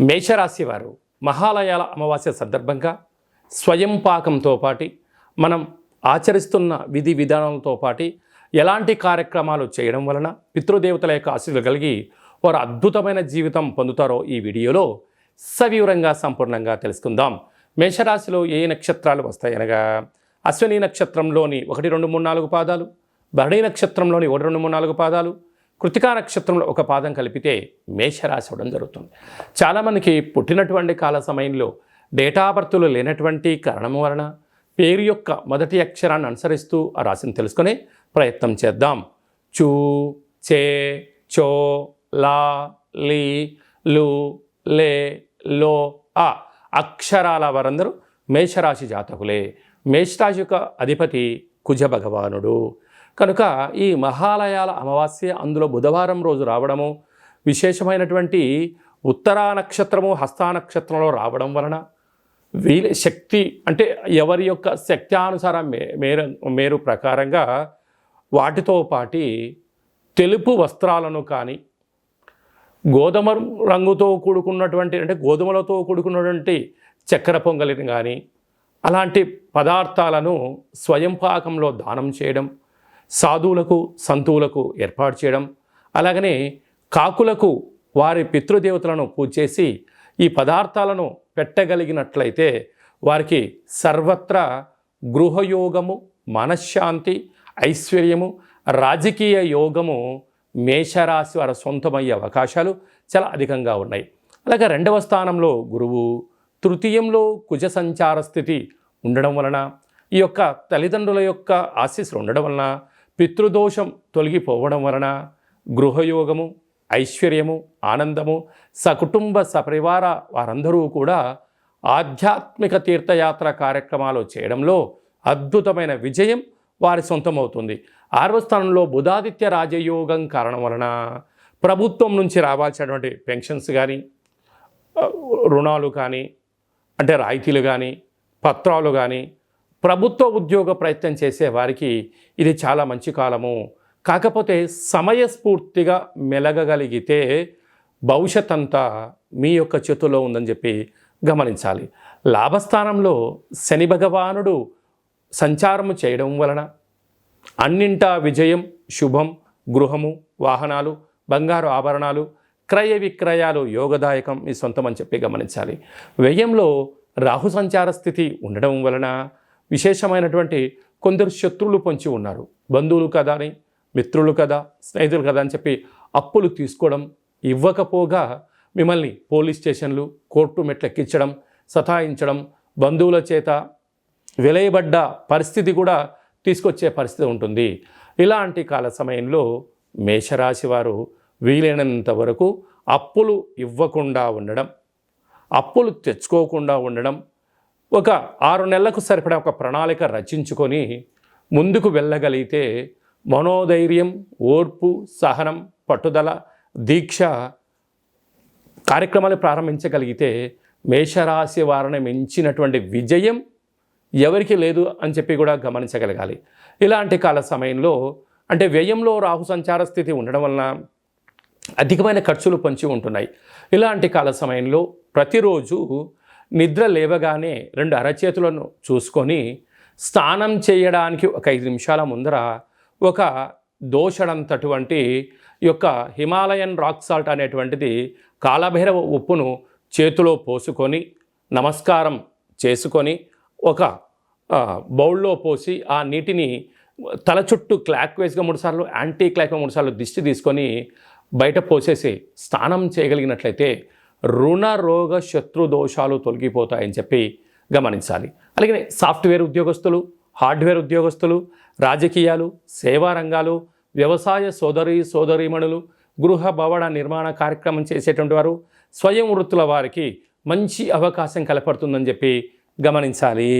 మేషరాశి వారు మహాలయాల అమావాస్య సందర్భంగా స్వయం పాకంతో పాటు మనం ఆచరిస్తున్న విధి విధానాలతో పాటు ఎలాంటి కార్యక్రమాలు చేయడం వలన పితృదేవతల యొక్క ఆశీస్సులు కలిగి వారు అద్భుతమైన జీవితం పొందుతారో ఈ వీడియోలో సవివరంగా సంపూర్ణంగా తెలుసుకుందాం. మేషరాశిలో ఏ నక్షత్రాలు వస్తాయనగా అశ్విని నక్షత్రంలోని 1, 2, 3, 4 పాదాలు, భరణి నక్షత్రంలోని 1, 2, 3, 4 పాదాలు, కృతికా నక్షత్రంలో ఒక పాదం కలిపితే మేషరాశి అవడం జరుగుతుంది. చాలామందికి పుట్టినటువంటి కాల సమయంలో డేటా బర్త్లు లేనటువంటి కారణం వలన పేరు యొక్క మొదటి అక్షరాన్ని అనుసరిస్తూ ఆ రాశిని తెలుసుకునే ప్రయత్నం చేద్దాం. చూ, చే, చో, లా, లీ, లు, లే, లో, ఆ అక్షరాల వారందరూ మేషరాశి జాతకులే. మేషరాశి యొక్క అధిపతి కుజ భగవానుడు కనుక ఈ మహాలయాల అమావాస్య అందులో బుధవారం రోజు రావడము, విశేషమైనటువంటి ఉత్తరా నక్షత్రము హస్తా నక్షత్రంలో రావడం వలన శక్తి అంటే ఎవరి యొక్క శక్త్యానుసారం మేరు ప్రకారంగా వాటితో పాటి తెలుపు వస్త్రాలను కానీ గోధుమ రంగుతో కూడుకున్నటువంటి అంటే గోధుమలతో కూడుకున్నటువంటి చక్కెర పొంగలిని కానీ అలాంటి పదార్థాలను స్వయం పాకంలో దానం చేయడం, సాధువులకు సంతువులకు ఏర్పాటు చేయడం, అలాగనే కాకులకు వారి పితృదేవతలను పూజ చేసి ఈ పదార్థాలను పెట్టగలిగినట్లయితే వారికి సర్వత్రా గృహయోగము, మనశ్శాంతి, ఐశ్వర్యము, రాజకీయ యోగము మేషరాశి వారి సొంతమయ్యే అవకాశాలు చాలా అధికంగా ఉన్నాయి. అలాగే 2వ స్థానంలో గురువు, తృతీయంలో కుజ సంచార స్థితి ఉండడం వలన ఈ యొక్క తల్లిదండ్రుల యొక్క ఆశీస్సులు ఉండడం వలన పితృదోషం తొలగిపోవడం వలన గృహయోగము, ఐశ్వర్యము, ఆనందము, సకుటుంబ సపరివార వారందరూ కూడా ఆధ్యాత్మిక తీర్థయాత్ర కార్యక్రమాలు చేయడంలో అద్భుతమైన విజయం వారి సొంతమవుతుంది. 6వ స్థానంలో బుధాదిత్య రాజయోగం కారణం వలన ప్రభుత్వం నుంచి రావాల్సినటువంటి పెన్షన్స్ కానీ, రుణాలు కానీ, అంటే రాయితీలు కానీ, పత్రాలు కానీ, ప్రభుత్వ ఉద్యోగ ప్రయత్నం చేసే వారికి ఇది చాలా మంచి కాలము. కాకపోతే సమయస్ఫూర్తిగా మెలగగలిగితే భవిష్యత్ అంతా మీ యొక్క చేతుల్లో ఉందని చెప్పి గమనించాలి. లాభస్థానంలో శని భగవానుడు సంచారము చేయడం వలన అన్నింటా విజయం, శుభం, గృహము, వాహనాలు, బంగారు ఆభరణాలు, క్రయ విక్రయాలు యోగదాయకం మీ సొంతమని చెప్పి గమనించాలి. వ్యయంలో రాహు సంచార స్థితి ఉండడం వలన విశేషమైనటువంటి కొందరు శత్రువులు పొంచి ఉన్నారు. బంధువులు కదా అని, మిత్రులు కదా, స్నేహితులు కదా అని చెప్పి అప్పులు తీసుకోవడం, ఇవ్వకపోగా మిమ్మల్ని పోలీస్ స్టేషన్లు, కోర్టు మెట్లెక్కించడం, సతాయించడం, బంధువుల చేత వెలయబడ్డ పరిస్థితి కూడా తీసుకొచ్చే పరిస్థితి ఉంటుంది. ఇలాంటి కాల సమయంలో మేషరాశి వారు వీలైనంత వరకు అప్పులు ఇవ్వకుండా ఉండడం, అప్పులు తెచ్చుకోకుండా ఉండడం, ఒక 6 నెలలకు సరిపడా ఒక ప్రణాళిక రచించుకొని ముందుకు వెళ్ళగలిగితే మనోధైర్యం, ఓర్పు, సహనం, పట్టుదల, దీక్ష కార్యక్రమాలు ప్రారంభించగలిగితే మేషరాశి వారిని మించినటువంటి విజయం ఎవరికి లేదు అని చెప్పి కూడా గమనించగలగాలి. ఇలాంటి కాల సమయంలో అంటే వ్యయంలో రాహు సంచార స్థితి ఉండడం వలన అధికమైన ఖర్చులు పొంచి ఉంటున్నాయి. ఇలాంటి కాల సమయంలో ప్రతిరోజు నిద్ర లేవగానే 2 అరచేతులను చూసుకొని స్నానం చేయడానికి ఒక 5 నిమిషాల ముందర ఒక దోషడంతటువంటి యొక్క హిమాలయన్ రాక్ సాల్ట్ అనేటువంటిది కాలభైరవ ఉప్పును చేతిలో పోసుకొని నమస్కారం చేసుకొని ఒక బౌల్లో పోసి ఆ నీటిని తల చుట్టూ క్లాక్ వైజ్గా 3 సార్లు, యాంటీ క్లాక్ 3 సార్లు దిష్టి తీసుకొని బయట పోసేసి స్నానం చేయగలిగినట్లయితే రుణ రోగ శత్రు దోషాలు తొలగిపోతాయని చెప్పి గమనించాలి. అలాగే సాఫ్ట్వేర్ ఉద్యోగస్తులు, హార్డ్వేర్ ఉద్యోగస్తులు, రాజకీయాలు, సేవా రంగాలు, వ్యవసాయ సోదరీమణులు, గృహ భవన నిర్మాణ కార్యక్రమం చేసేటువంటి వారు, స్వయం వృత్తుల వారికి మంచి అవకాశం కనపడుతుందని చెప్పి గమనించాలి.